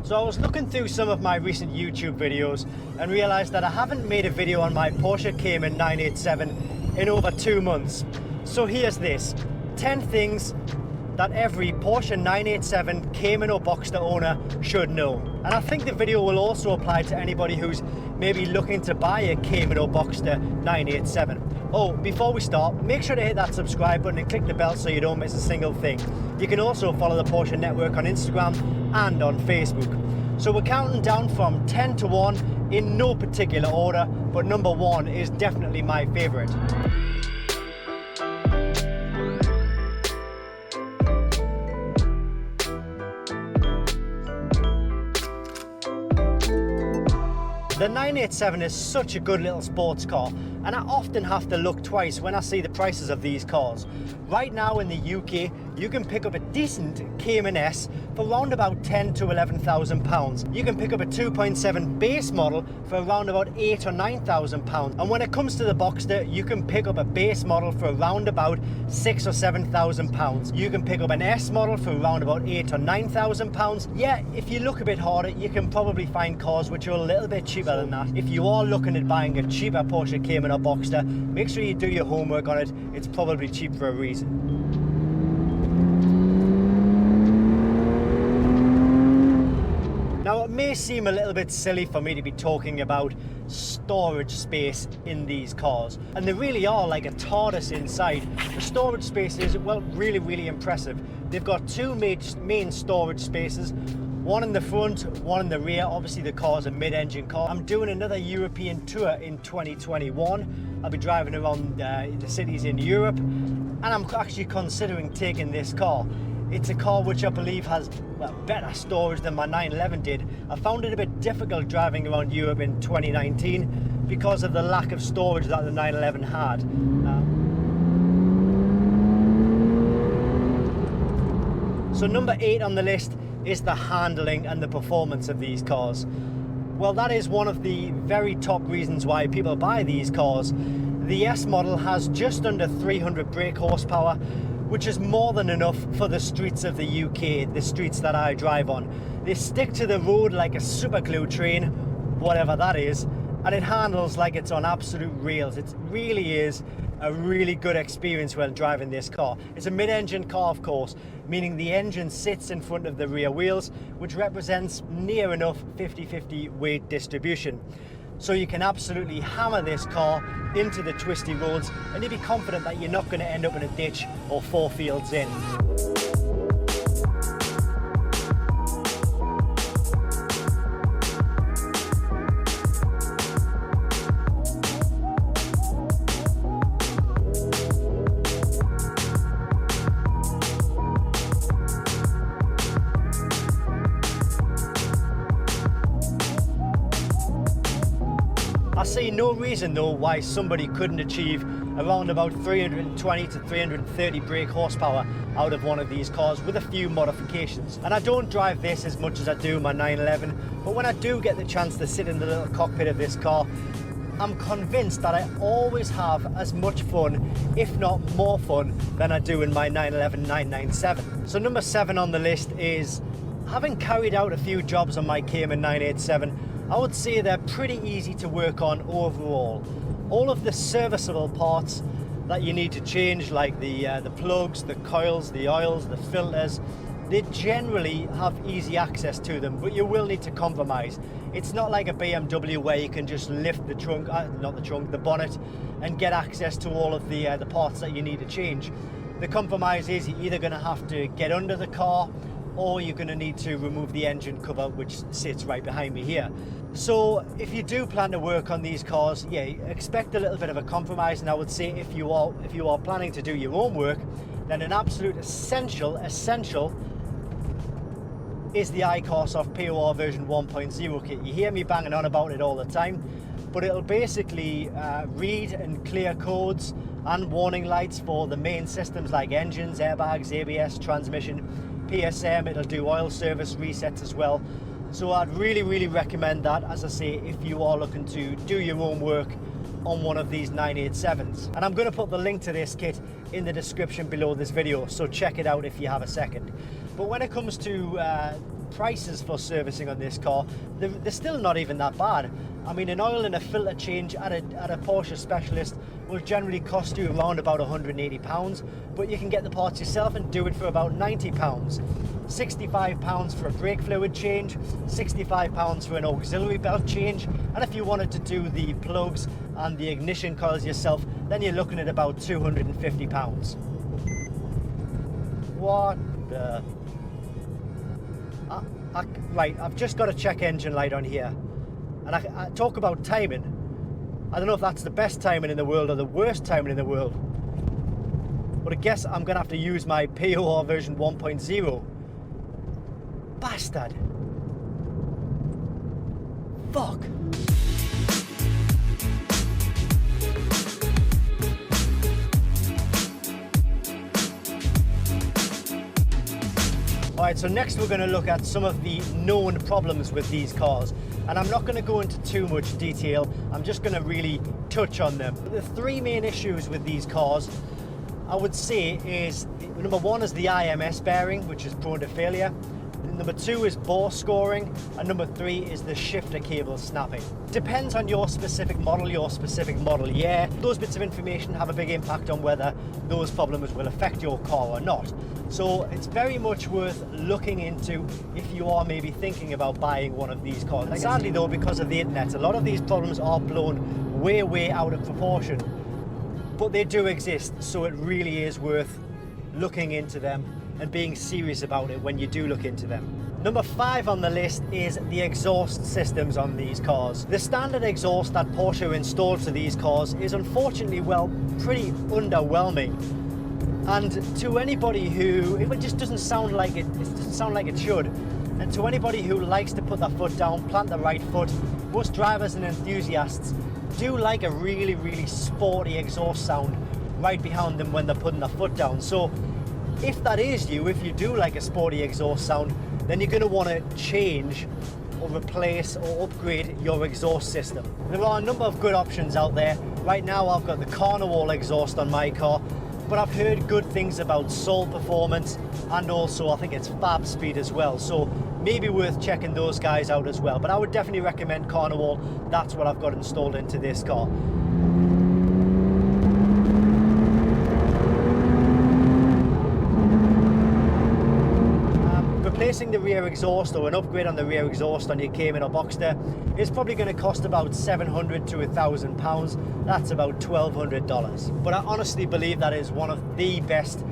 So I was looking through some of my recent YouTube videos and realized that I haven't made a video on my Porsche Cayman 987 in over 2 months. So here's this: 10 things that every Porsche 987 Cayman or Boxster owner should know. And I think the video will also apply to anybody who's maybe looking to buy a Cayman or Boxster 987. Oh, before we start, make sure to hit that subscribe button and click the bell so you don't miss a single thing. You can also follow the Porsche Network on Instagram and on Facebook. So we're counting down from 10 to 1 in no particular order, but number 1 is definitely my favorite. The 987 is such a good little sports car, and I often have to look twice when I see the prices of these cars. Right now in the UK, you can pick up a decent Cayman S for around about 10 to 11,000 pounds. You can pick up a 2.7 base model for around about 8 or 9,000 pounds. And when it comes to the Boxster, you can pick up a base model for around about 6 or 7,000 pounds. You can pick up an S model for around about 8 or 9,000 pounds. Yeah, if you look a bit harder, you can probably find cars which are a little bit cheaper than that. If you are looking at buying a cheaper Porsche Cayman or Boxster, make sure you do your homework on it. It's probably cheap for a reason. Now, it may seem a little bit silly for me to be talking about storage space in these cars, and they really are like a TARDIS inside. The storage space is, well, really impressive. They've got 2 main storage spaces, one in the front, one in the rear. Obviously the car's a mid-engine car. I'm doing another European tour in 2021. I'll be driving around the cities in Europe, and I'm actually considering taking this car. It's a car which I believe has, well, better storage than my 911 did. I found it a bit difficult driving around Europe in 2019 because of the lack of storage that the 911 had. So number 8 on the list is the handling and the performance of these cars. Well, that is one of the very top reasons why people buy these cars. The S model has just under 300 brake horsepower, which is more than enough for the streets of the UK, the streets that I drive on. They stick to the road like a super glue train, whatever that is, and it handles like it's on absolute rails. It really is a really good experience when driving this car. It's a mid-engine car, of course, meaning the engine sits in front of the rear wheels, which represents near enough 50-50 weight distribution. So you can absolutely hammer this car into the twisty roads and you'll be confident that you're not going to end up in a ditch or 4 fields in. I see no reason though why somebody couldn't achieve around about 320 to 330 brake horsepower out of one of these cars with a few modifications. And I don't drive this as much as I do my 911, but when I do get the chance to sit in the little cockpit of this car, I'm convinced that I always have as much fun, if not more fun, than I do in my 911 997. So number 7 on the list is, having carried out a few jobs on my Cayman 987, I would say they're pretty easy to work on overall. All of the serviceable parts that you need to change, like the plugs, the coils, the oils, the filters, they generally have easy access to them, but you will need to compromise. It's not like a BMW where you can just lift the trunk, the bonnet, and get access to all of the parts that you need to change. The compromise is you're either going to have to get under the car, or you're going to need to remove the engine cover, which sits right behind me here. So if you do plan to work on these cars, yeah, expect a little bit of a compromise. And I would say if you are planning to do your own work, then an absolute essential is the ICOS POR version 1.0 kit. You hear me banging on about it all the time, but it'll basically read and clear codes and warning lights for the main systems like engines, airbags, ABS, transmission, PSM. It'll do oil service resets as well. So I'd really recommend that, as I say, if you are looking to do your own work on one of these 987s. And I'm going to put the link to this kit in the description below this video, so check it out if you have a second. But when it comes to prices for servicing on this car, they're still not even that bad. I mean, an oil and a filter change at a Porsche specialist will generally cost you around about £180, but you can get the parts yourself and do it for about £90. £65 for a brake fluid change, £65 for an auxiliary belt change, and if you wanted to do the plugs and the ignition coils yourself, then you're looking at about £250. What the... Right, I've just got a check engine light on here, and I talk about timing. I don't know if that's the best timing in the world or the worst timing in the world, but I guess I'm gonna have to use my POR version 1.0. Bastard. Fuck. Alright, so next we're going to look at some of the known problems with these cars, and I'm not going to go into too much detail, I'm just going to really touch on them. The three main issues with these cars, I would say, is number one is the IMS bearing, which is prone to failure. Number two is bore scoring, and number three is the shifter cable snapping. Depends on your specific model year. Those bits of information have a big impact on whether those problems will affect your car or not. So it's very much worth looking into if you are maybe thinking about buying one of these cars. Sadly though, because of the internet, a lot of these problems are blown way out of proportion, but they do exist, so it really is worth looking into them and being serious about it when you do look into them. Number 5 on the list is the exhaust systems on these cars. The standard exhaust that Porsche installed to these cars is unfortunately, well, pretty underwhelming. And to anybody who, it just doesn't sound like it doesn't sound like it should. And to anybody who likes to put their foot down, plant the right foot, most drivers and enthusiasts do like a really sporty exhaust sound right behind them when they're putting their foot down. So if that is you, if you do like a sporty exhaust sound, then you're going to want to change or replace or upgrade your exhaust system. There are a number of good options out there. Right now I've got the Carnival exhaust on my car, but I've heard good things about Soul Performance and also I think it's Fab Speed as well, so maybe worth checking those guys out as well. But I would definitely recommend Carnival. That's what I've got installed into this car. Replacing the rear exhaust or an upgrade on the rear exhaust on your Cayman or Boxster is probably going to cost about £700 to £1,000. That's about $1,200. But I honestly believe that is one of the best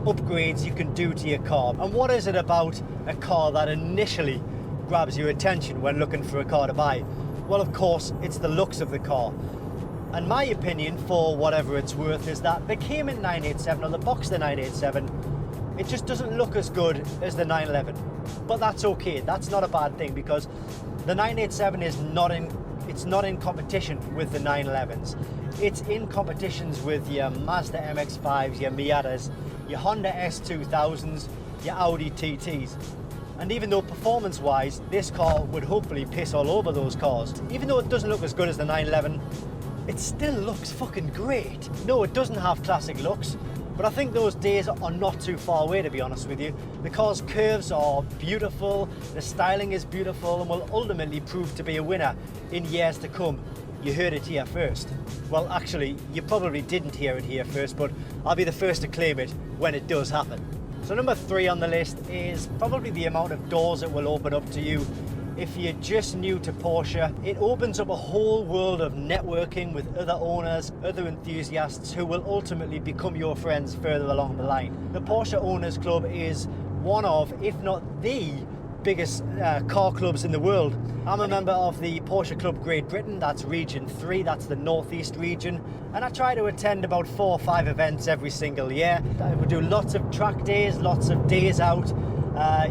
upgrades you can do to your car. And what is it about a car that initially grabs your attention when looking for a car to buy? Well, of course, it's the looks of the car. And my opinion, for whatever it's worth, is that the Cayman 987 or the Boxster 987, it just doesn't look as good as the 911, but that's okay. That's not a bad thing, because the 987 is not in competition with the 911s. It's in competitions with your Mazda MX-5s, your Miatas, your Honda S2000s, your Audi TTs. And even though performance-wise, this car would hopefully piss all over those cars, even though it doesn't look as good as the 911, it still looks fucking great. No, it doesn't have classic looks, but I think those days are not too far away, to be honest with you. The car's curves are beautiful, the styling is beautiful, and will ultimately prove to be a winner in years to come. You heard it here first. Well, actually, you probably didn't hear it here first, but I'll be the first to claim it when it does happen. So number 3 on the list is probably the amount of doors it will open up to you. If you're just new to Porsche, it opens up a whole world of networking with other owners, other enthusiasts who will ultimately become your friends further along the line. The Porsche Owners Club is one of, if not the biggest car clubs in the world. I'm a member of the Porsche Club Great Britain, that's Region 3, that's the Northeast region, and I try to attend about 4 or 5 events every single year. We do lots of track days, lots of days out.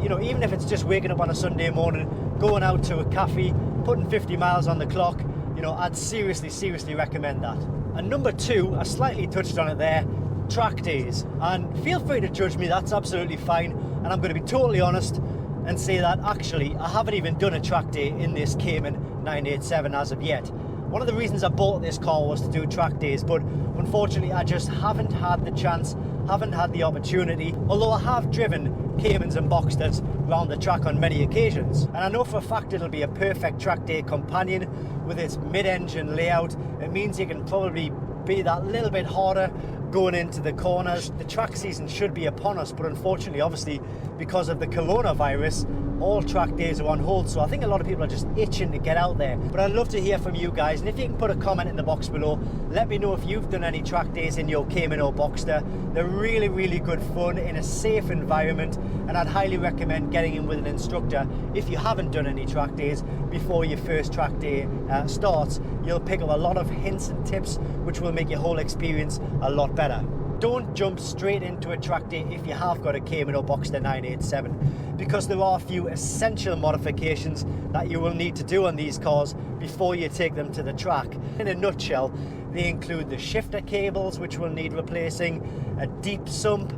You know, even if it's just waking up on a Sunday morning, going out to a cafe, putting 50 miles on the clock, you know, I'd seriously recommend that. And number 2, I slightly touched on it there, track days. And feel free to judge me, that's absolutely fine. And I'm going to be totally honest and say that actually I haven't even done a track day in this Cayman 987 as of yet. One of the reasons I bought this car was to do track days, but unfortunately I just haven't had the chance haven't had the opportunity, although I have driven Caymans and Boxsters around the track on many occasions. And I know for a fact it'll be a perfect track day companion with its mid-engine layout. It means you can probably be that little bit harder going into the corners. The track season should be upon us, but unfortunately, obviously, because of the coronavirus, all track days are on hold, so I think a lot of people are just itching to get out there. But I'd love to hear from you guys, and if you can put a comment in the box below, let me know if you've done any track days in your Cayman or Boxster. They're really, really good fun in a safe environment, and I'd highly recommend getting in with an instructor if you haven't done any track days before your first track day starts. You'll pick up a lot of hints and tips which will make your whole experience a lot better. Don't jump straight into a track day if you have got a Cayman or Boxster 987, because there are a few essential modifications that you will need to do on these cars before you take them to the track. In a nutshell, they include the shifter cables, which will need replacing, a deep sump,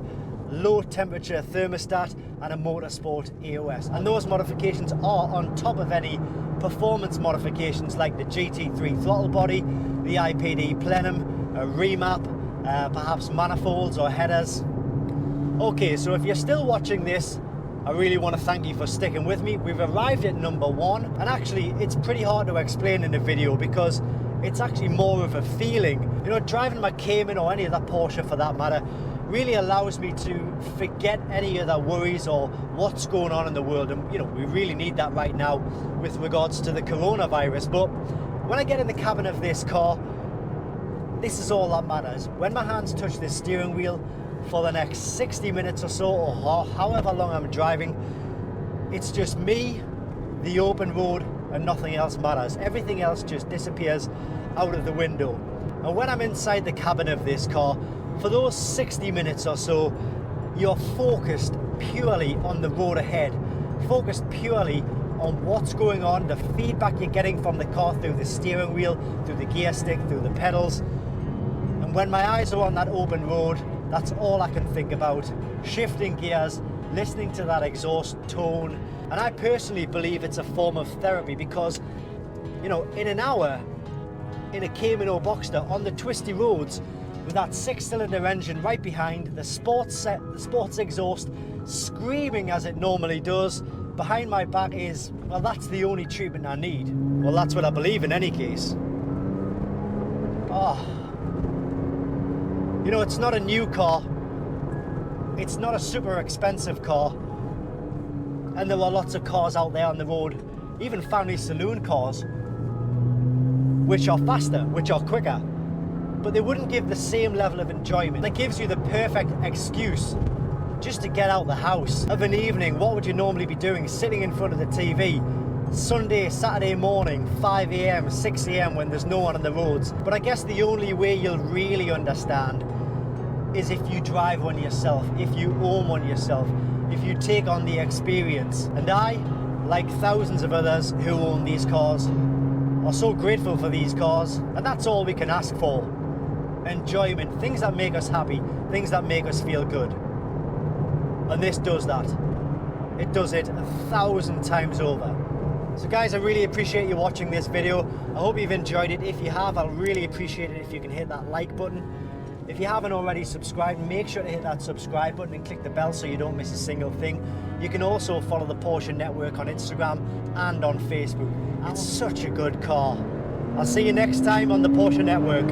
low temperature thermostat, and a motorsport AOS. And those modifications are on top of any performance modifications like the GT3 throttle body, the IPD plenum, a remap, perhaps manifolds or headers. Okay, so if you're still watching this, I really want to thank you for sticking with me. We've arrived at number 1, and actually it's pretty hard to explain in a video because it's actually more of a feeling. You know, driving my Cayman or any other Porsche for that matter really allows me to forget any other worries or what's going on in the world, and you know, we really need that right now with regards to the coronavirus. But when I get in the cabin of this car, this is all that matters. When my hands touch the steering wheel for the next 60 minutes or so, or however long I'm driving, it's just me, the open road, and nothing else matters. Everything else just disappears out of the window. And when I'm inside the cabin of this car, for those 60 minutes or so, you're focused purely on the road ahead, focused purely on what's going on, the feedback you're getting from the car through the steering wheel, through the gear stick, through the pedals. And when my eyes are on that open road, that's all I can think about. Shifting gears, listening to that exhaust tone. And I personally believe it's a form of therapy because, you know, in an hour, in a Cayman or Boxster, on the twisty roads, with that 6-cylinder engine right behind, the sports exhaust screaming as it normally does, behind my back is, well, that's the only treatment I need. Well, that's what I believe in any case. Oh. You know, it's not a new car. It's not a super expensive car. And there are lots of cars out there on the road, even family saloon cars, which are faster, which are quicker, but they wouldn't give the same level of enjoyment. It gives you the perfect excuse just to get out the house. Of an evening, what would you normally be doing? Sitting in front of the TV, Sunday, Saturday morning, 5 a.m, 6 a.m, when there's no one on the roads. But I guess the only way you'll really understand is if you drive one yourself, if you own one yourself, if you take on the experience. And I, like thousands of others who own these cars, are so grateful for these cars, and that's all we can ask for. Enjoyment, things that make us happy, things that make us feel good. And this does that. It does it 1,000 times over. So guys, I really appreciate you watching this video. I hope you've enjoyed it. If you have, I'll really appreciate it if you can hit that like button. If you haven't already subscribed, make sure to hit that subscribe button and click the bell so you don't miss a single thing. You can also follow the Porsche Network on Instagram and on Facebook. It's such a good car. I'll see you next time on the Porsche Network.